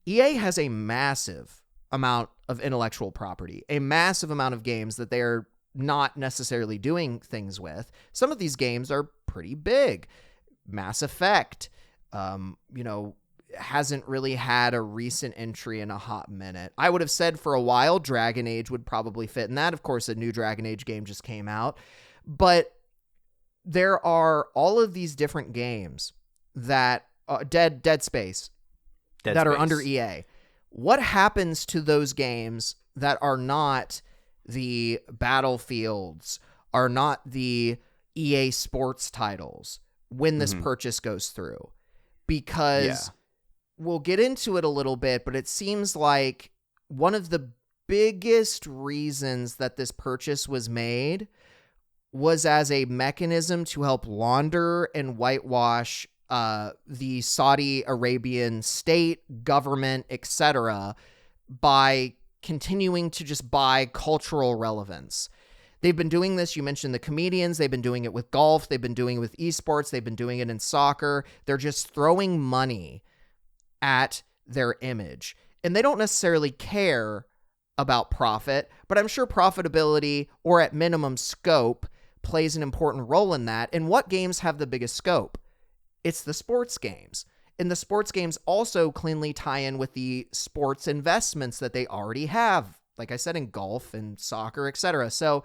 EA has a massive amount of intellectual property, a massive amount of games that they are not necessarily doing things with. Some of these games are pretty big. Mass Effect, hasn't really had a recent entry in a hot minute. I would have said for a while Dragon Age would probably fit in that. Of course, a new Dragon Age game just came out. But there are all of these different games that Dead Space that are under EA. What happens to those games that are not the Battlefields, are not the EA Sports titles when this purchase goes through? Because we'll get into it a little bit, but it seems like one of the biggest reasons that this purchase was made was as a mechanism to help launder and whitewash the Saudi Arabian state, government, etc., by continuing to just buy cultural relevance. They've been doing this. You mentioned the comedians. They've been doing it with golf. They've been doing it with esports. They've been doing it in soccer. They're just throwing money at their image. And they don't necessarily care about profit, but I'm sure profitability, or at minimum scope, plays an important role in that. And what games have the biggest scope? It's the sports games. And the sports games also cleanly tie in with the sports investments that they already have, like I said, in golf and soccer, etc. So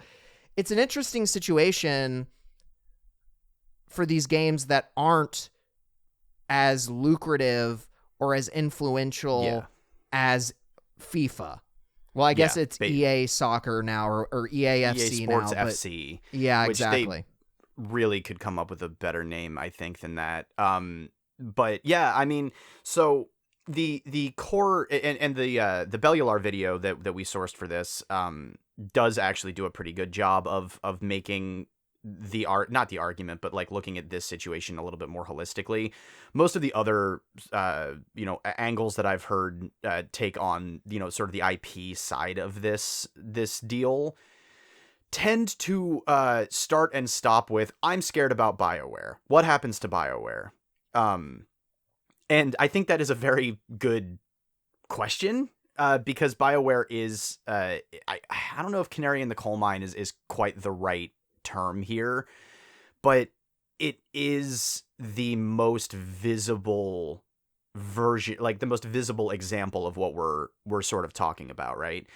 it's an interesting situation for these games that aren't as lucrative or as influential as FIFA. Well, I guess it's EA Soccer now, or EA FC EA Sports now. FC. Yeah, exactly. They really could come up with a better name, I think, than that. But yeah, I mean, so the core and the Bellular video that we sourced for this does actually do a pretty good job of making not the argument, but like looking at this situation a little bit more holistically. Most of the other angles that I've heard take on sort of the IP side of this deal tend to start and stop with, I'm scared about BioWare. What happens to BioWare? And I think that is a very good question, because BioWare is, I don't know if canary in the coal mine is quite the right term here, but it is the most visible version, like the most visible example of what we're sort of talking about, right?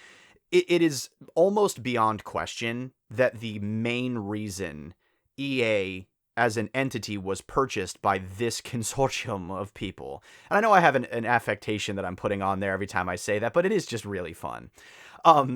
It is almost beyond question that the main reason EA as an entity was purchased by this consortium of people. And I know I have an affectation that I'm putting on there every time I say that, but it is just really fun.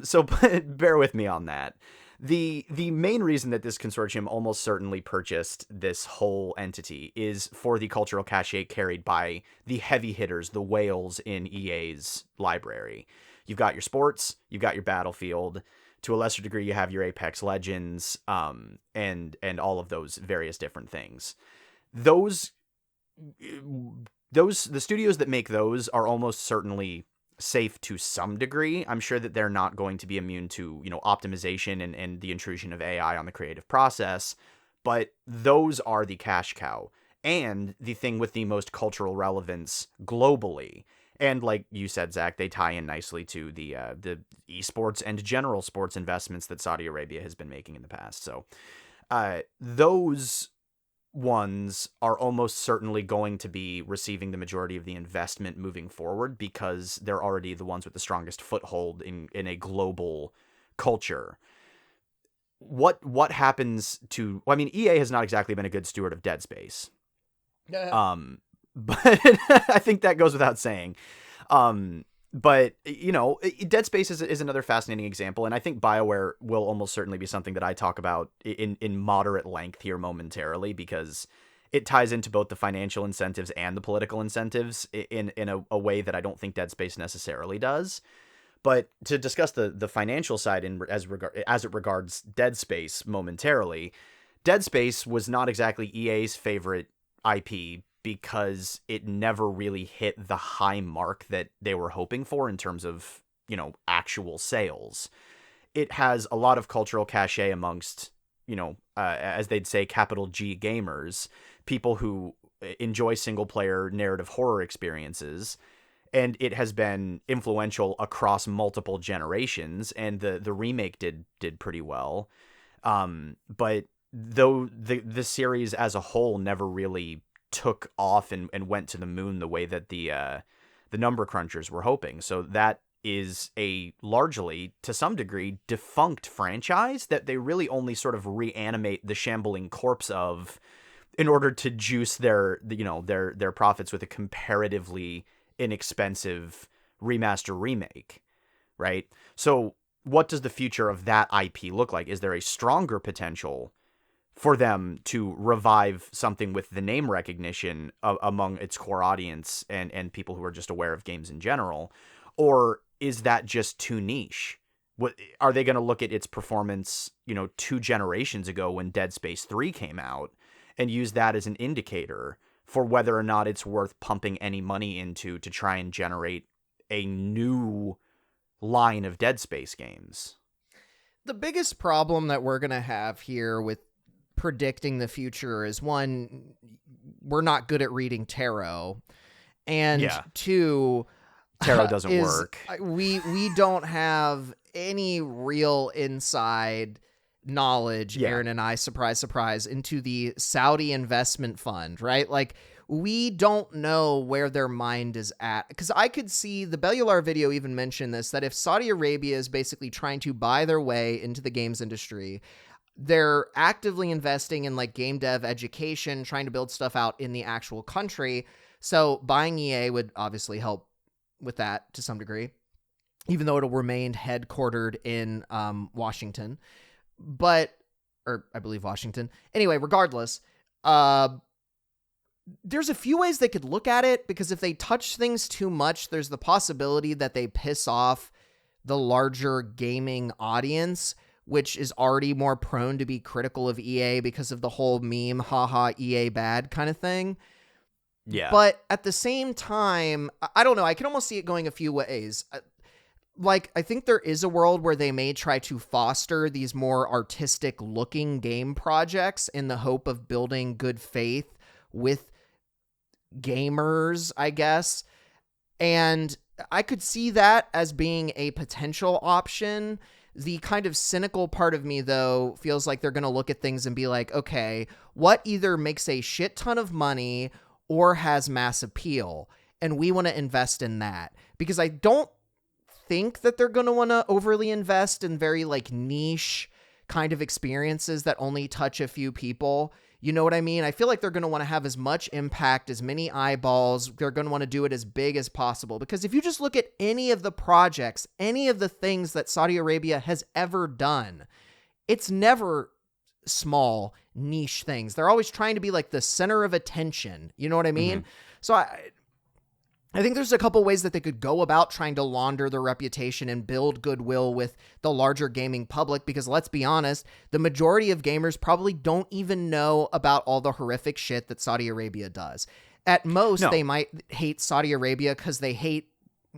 So bear with me on that. The main reason that this consortium almost certainly purchased this whole entity is for the cultural cachet carried by the heavy hitters, the whales in EA's library. You've got your sports, you've got your Battlefield, to a lesser degree you have your Apex Legends, and all of those various different things. The studios that make those are almost certainly safe to some degree. I'm sure that they're not going to be immune to, optimization and the intrusion of AI on the creative process, but those are the cash cow and the thing with the most cultural relevance globally. And like you said, Zach, they tie in nicely to the esports and general sports investments that Saudi Arabia has been making in the past. So those ones are almost certainly going to be receiving the majority of the investment moving forward, because they're already the ones with the strongest foothold in a global culture. What happens to... I mean, EA has not exactly been a good steward of Dead Space. But I think that goes without saying. But, Dead Space is another fascinating example, and I think BioWare will almost certainly be something that I talk about in moderate length here momentarily, because it ties into both the financial incentives and the political incentives in a way that I don't think Dead Space necessarily does. But to discuss the financial side as it regards Dead Space momentarily, Dead Space was not exactly EA's favorite IP, because it never really hit the high mark that they were hoping for in terms of, actual sales. It has a lot of cultural cachet amongst, as they'd say, capital G gamers, people who enjoy single-player narrative horror experiences. and it has been influential across multiple generations, and the remake did pretty well. But though the series as a whole never really took off and went to the moon the way that the number crunchers were hoping. So that is a largely, to some degree, defunct franchise that they really only sort of reanimate the shambling corpse of in order to juice their profits with a comparatively inexpensive remaster remake, right? So what does the future of that IP look like? Is there a stronger potential for them to revive something with the name recognition among its core audience and people who are just aware of games in general? Or is that just too niche? What are they going to look at its performance, 2 generations ago when Dead Space 3 came out and use that as an indicator for whether or not it's worth pumping any money into to try and generate a new line of Dead Space games? The biggest problem that we're going to have here with predicting the future is, one, we're not good at reading tarot, and two, tarot doesn't work. We don't have any real inside knowledge, Aaron and I, surprise, into the Saudi investment fund, right? Like, we don't know where their mind is at. Because I could see the Bellular video even mention this, that if Saudi Arabia is basically trying to buy their way into the games industry, they're actively investing in like game dev education, trying to build stuff out in the actual country. So buying EA would obviously help with that to some degree, even though it'll remain headquartered in Washington. Or I believe Washington. Anyway, regardless, there's a few ways they could look at it, because if they touch things too much, there's the possibility that they piss off the larger gaming audience, which is already more prone to be critical of EA because of the whole meme, haha, EA bad kind of thing. Yeah. But at the same time, I don't know, I can almost see it going a few ways. Like, I think there is a world where they may try to foster these more artistic looking game projects in the hope of building good faith with gamers, I guess. And I could see that as being a potential option. The kind of cynical part of me, though, feels like they're going to look at things and be like, okay, what either makes a shit ton of money or has mass appeal? And we want to invest in that. Because I don't think that they're going to want to overly invest in very like niche kind of experiences that only touch a few people. You know what I mean? I feel like they're going to want to have as much impact, as many eyeballs. They're going to want to do it as big as possible. Because if you just look at any of the projects, any of the things that Saudi Arabia has ever done, it's never small, niche things. They're always trying to be like the center of attention. You know what I mean? Mm-hmm. So I think there's a couple ways that they could go about trying to launder their reputation and build goodwill with the larger gaming public, because let's be honest, the majority of gamers probably don't even know about all the horrific shit that Saudi Arabia does. At most, They might hate Saudi Arabia because they hate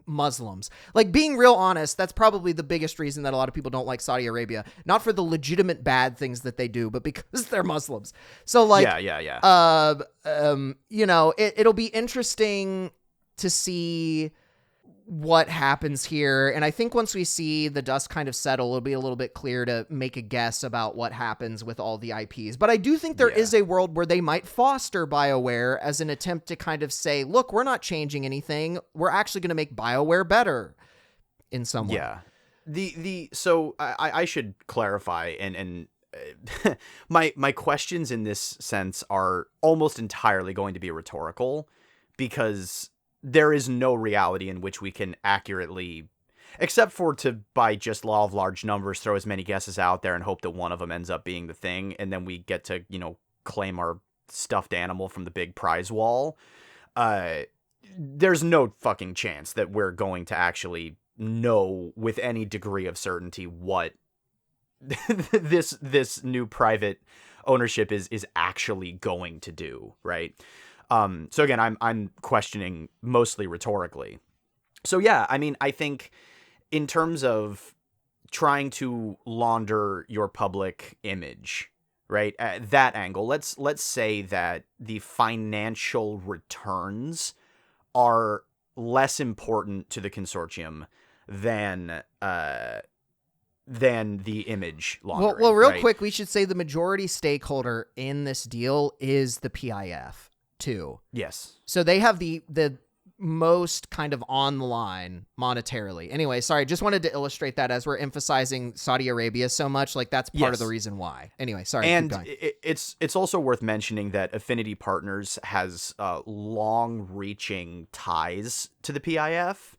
Muslims. Like, being real honest, that's probably the biggest reason that a lot of people don't like Saudi Arabia. Not for the legitimate bad things that they do, but because they're Muslims. So, like, it'll be interesting to see what happens here. And I think once we see the dust kind of settle, it'll be a little bit clear to make a guess about what happens with all the IPs. But I do think there is a world where they might foster BioWare as an attempt to kind of say, look, we're not changing anything. We're actually going to make BioWare better in some way. Yeah. So I should clarify and my questions in this sense are almost entirely going to be rhetorical, because there is no reality in which we can accurately, except for to, by just law of large numbers, throw as many guesses out there and hope that one of them ends up being the thing, and then we get to, claim our stuffed animal from the big prize wall. There's no fucking chance that we're going to actually know with any degree of certainty what this new private ownership is actually going to do, right? So again, I'm questioning mostly rhetorically. So yeah, I mean, I think in terms of trying to launder your public image, right? At that angle, let's say that the financial returns are less important to the consortium than the image laundering. Well, real right? quick, we should say the majority stakeholder in this deal is the PIF too. Yes. So they have the most kind of on the line monetarily. Anyway, sorry, just wanted to illustrate that as we're emphasizing Saudi Arabia so much. Like that's part of the reason why. Anyway, sorry. And it's also worth mentioning that Affinity Partners has long-reaching ties to the PIF.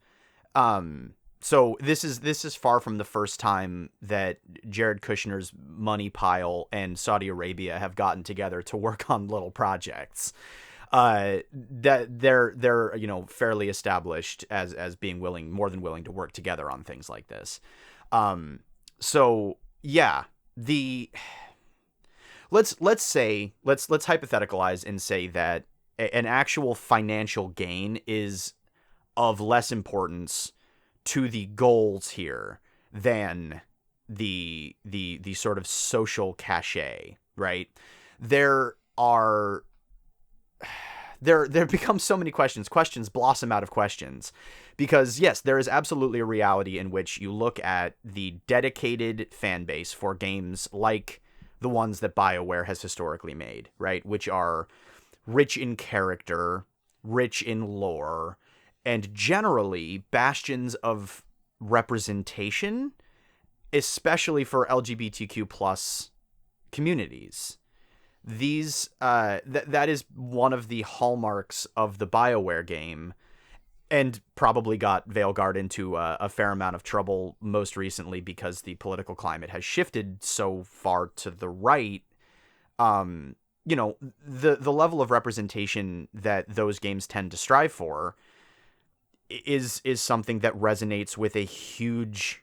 So this is far from the first time that Jared Kushner's money pile and Saudi Arabia have gotten together to work on little projects. That they're fairly established as being more than willing to work together on things like this. So yeah, let's hypotheticalize and say that an actual financial gain is of less importance to the goals here than the sort of social cachet, right? There become so many questions blossom out of questions, because yes, there is absolutely a reality in which you look at the dedicated fan base for games like the ones that BioWare has historically made, right? Which are rich in character, rich in lore, and generally bastions of representation, especially for LGBTQ plus communities. These that is one of the hallmarks of the BioWare game, and probably got Veilguard into a fair amount of trouble most recently because the political climate has shifted so far to the right. The level of representation that those games tend to strive for is something that resonates with a huge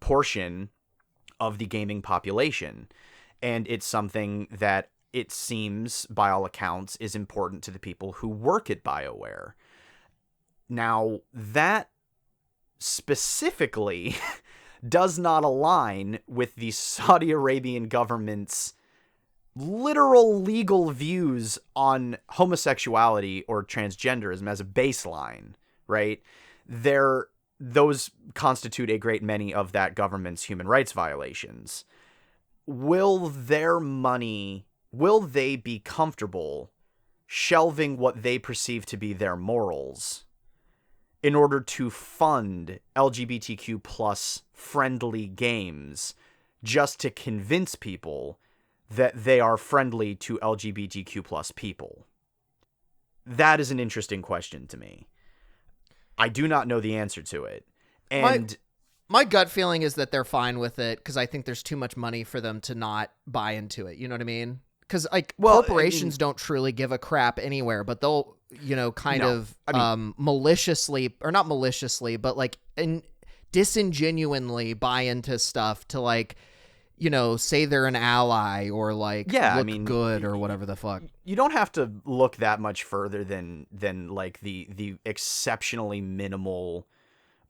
portion of the gaming population. And it's something that it seems, by all accounts, is important to the people who work at BioWare. Now, that specifically does not align with the Saudi Arabian government's literal legal views on homosexuality or transgenderism as a baseline, right? Those constitute a great many of that government's human rights violations. Will they be comfortable shelving what they perceive to be their morals in order to fund LGBTQ plus friendly games just to convince people that they are friendly to LGBTQ plus people? That is an interesting question to me. I do not know the answer to it. And my gut feeling is that they're fine with it, because I think there's too much money for them to not buy into it. You know what I mean? Because corporations don't truly give a crap anywhere, but they'll, maliciously, or not maliciously, but like disingenuinely buy into stuff to say they're an ally or look good or whatever the fuck. You don't have to look that much further than like the exceptionally minimal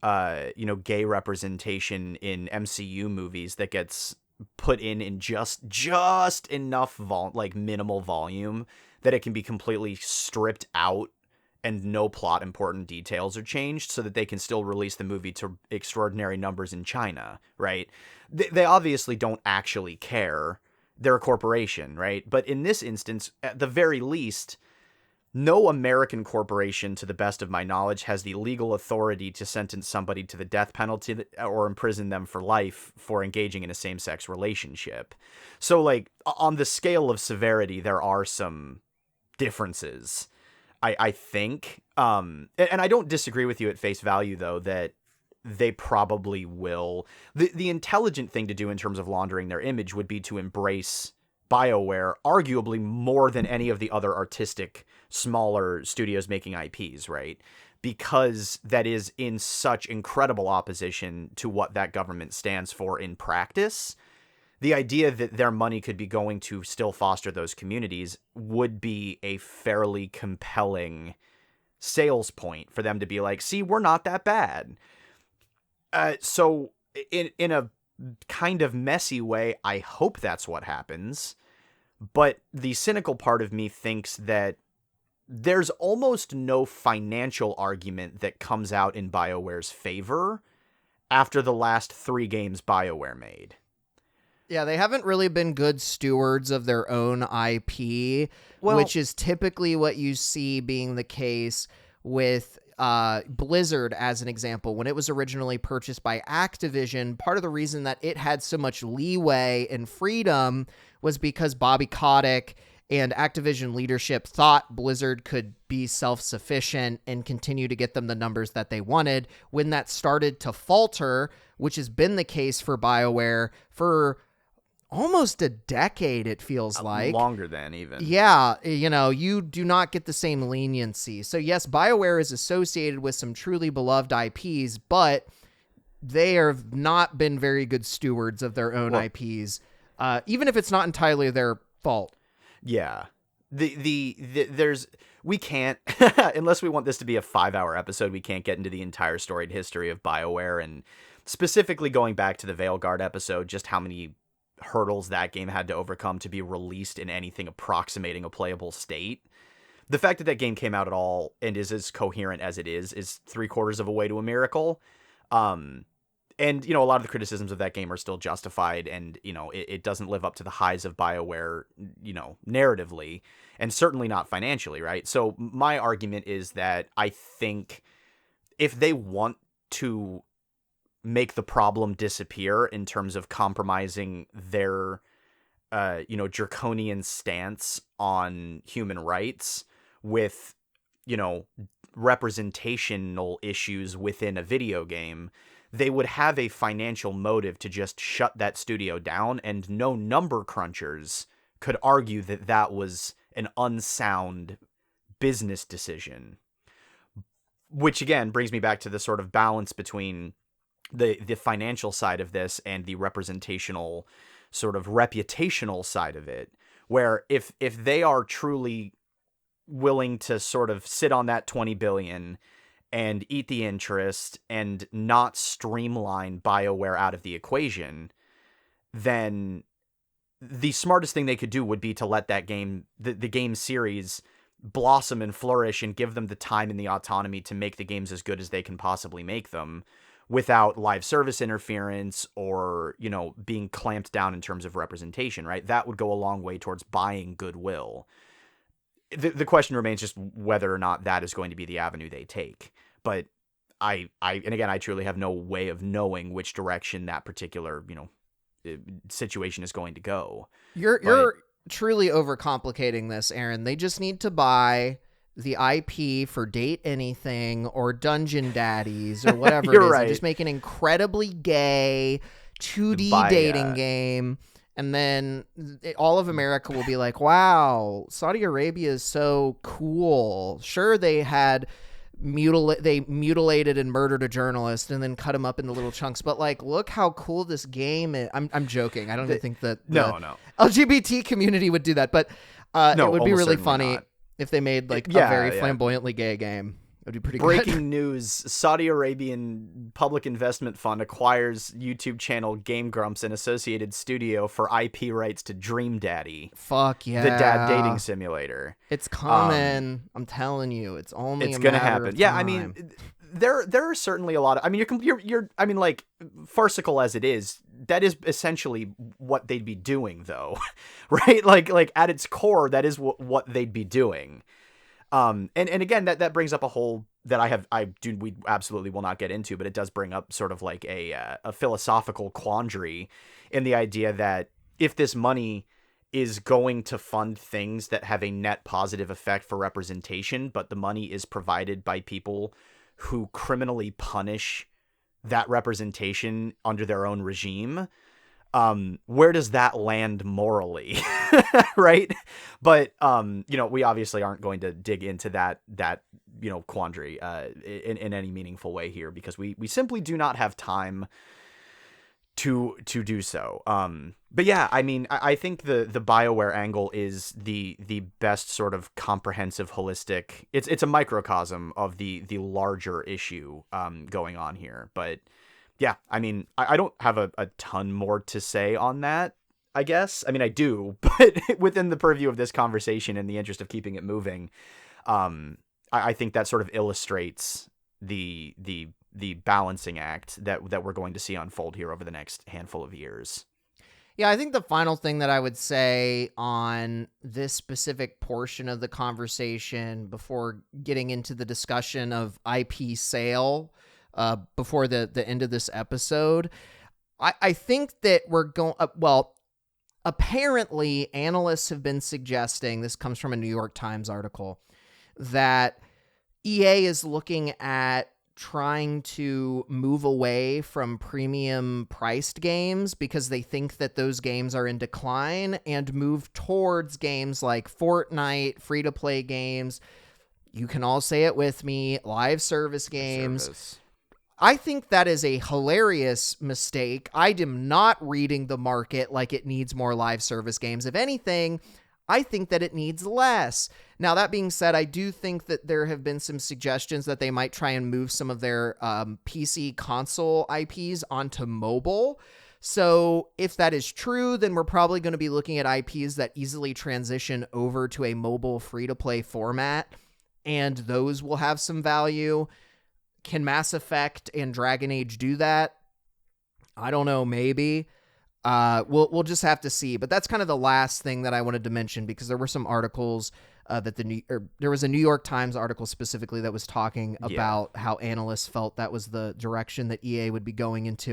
gay representation in MCU movies that gets put in just enough minimal volume that it can be completely stripped out and no plot important details are changed, so that they can still release the movie to extraordinary numbers in China, right? They obviously don't actually care. They're a corporation, right? But in this instance, at the very least, no American corporation, to the best of my knowledge, has the legal authority to sentence somebody to the death penalty or imprison them for life for engaging in a same-sex relationship. So, on the scale of severity, there are some differences, I think. And I don't disagree with you at face value, though, that they probably will. The intelligent thing to do in terms of laundering their image would be to embrace BioWare arguably more than any of the other artistic smaller studios making IPs, right? Because that is in such incredible opposition to what that government stands for in practice. The idea that their money could be going to still foster those communities would be a fairly compelling sales point for them to be like, see, we're not that bad. So in a kind of messy way, I hope that's what happens. But the cynical part of me thinks that there's almost no financial argument that comes out in BioWare's favor after the last 3 games BioWare made. Yeah, they haven't really been good stewards of their own IP, Well, which is typically what you see being the case with Blizzard, as an example. When it was originally purchased by Activision, part of the reason that it had so much leeway and freedom was because Bobby Kotick and Activision leadership thought Blizzard could be self-sufficient and continue to get them the numbers that they wanted. When that started to falter, which has been the case for BioWare for almost a decade, it feels like. Longer than even. Yeah, you do not get the same leniency. So yes, BioWare is associated with some truly beloved IPs, but they have not been very good stewards of their own IPs, even if it's not entirely their fault. Yeah. There's, we can't, unless we want this to be a 5-hour episode, we can't get into the entire storied history of BioWare, and specifically going back to the Veilguard episode, just how many hurdles that game had to overcome to be released in anything approximating a playable state. The fact that that game came out at all and is as coherent as it is 3/4 of a way to a miracle. And, a lot of the criticisms of that game are still justified, and, it doesn't live up to the highs of BioWare, narratively, and certainly not financially, right? So my argument is that I think if they want to make the problem disappear in terms of compromising their, draconian stance on human rights with, representational issues within a video game, they would have a financial motive to just shut that studio down, and no number crunchers could argue that that was an unsound business decision. Which, again, brings me back to the sort of balance between the financial side of this and the representational, sort of reputational side of it, where if they are truly willing to sort of sit on that 20 billion and eat the interest and not streamline BioWare out of the equation, then the smartest thing they could do would be to let that game, the game series, blossom and flourish and give them the time and the autonomy to make the games as good as they can possibly make them without live service interference or, being clamped down in terms of representation, right? That would go a long way towards buying goodwill. The question remains just whether or not that is going to be the avenue they take. But and again, I truly have no way of knowing which direction that particular, situation is going to go. You're truly overcomplicating this, Aaron. They just need to buy the IP for Date Anything or Dungeon Daddies or whatever it is. Right. And just make an incredibly gay 2D dating game. And then all of America will be like, wow, Saudi Arabia is so cool. Sure, they had mutilated and murdered a journalist and then cut him up into little chunks, but look how cool this game is. I'm joking. I don't even think that the LGBT community would do that, but it would be really funny if they made a very flamboyantly gay game. It would be pretty good. Breaking news: Saudi Arabian Public Investment Fund acquires YouTube channel Game Grumps and Associated Studio for IP rights to Dream Daddy. Fuck yeah. The dad dating simulator. It's coming. I'm telling you, it's only it's a gonna matter happen. of time. Yeah, I mean, there are certainly a lot of. I mean, you're. I mean, farcical as it is, that is essentially what they'd be doing, though, right? Like at its core, that is what they'd be doing. And again, that brings up a whole that we absolutely will not get into, but it does bring up sort of like a philosophical quandary in the idea that if this money is going to fund things that have a net positive effect for representation, but the money is provided by people who criminally punish that representation under their own regime, where does that land morally? Right. But, we obviously aren't going to dig into that, quandary, in any meaningful way here, because we simply do not have time to do so. But yeah, I mean, I think the BioWare angle is the best sort of comprehensive, holistic, it's a microcosm of the larger issue, going on here. But yeah, I mean, I don't have a ton more to say on that, I guess. I mean, I do, but within the purview of this conversation, in the interest of keeping it moving, I think that sort of illustrates the balancing act that we're going to see unfold here over the next handful of years. Yeah, I think the final thing that I would say on this specific portion of the conversation before getting into the discussion of IP sale before the end of this episode, I think that we're going, apparently analysts have been suggesting, this comes from a New York Times article, that EA is looking at trying to move away from premium priced games because they think that those games are in decline, and move towards games like Fortnite, free-to-play games. You can all say it with me, live service games. I think that is a hilarious mistake. I am not reading the market like it needs more live service games. If anything, I think that it needs less. Now, that being said, I do think that there have been some suggestions that they might try and move some of their PC console IPs onto mobile. So if that is true, then we're probably going to be looking at IPs that easily transition over to a mobile free-to-play format, and those will have some value. Can Mass Effect and Dragon Age do that? I don't know, maybe. We'll just have to see. But that's kind of the last thing that I wanted to mention, because there were some articles that there was a New York Times article specifically that was talking about how analysts felt that was the direction that EA would be going into.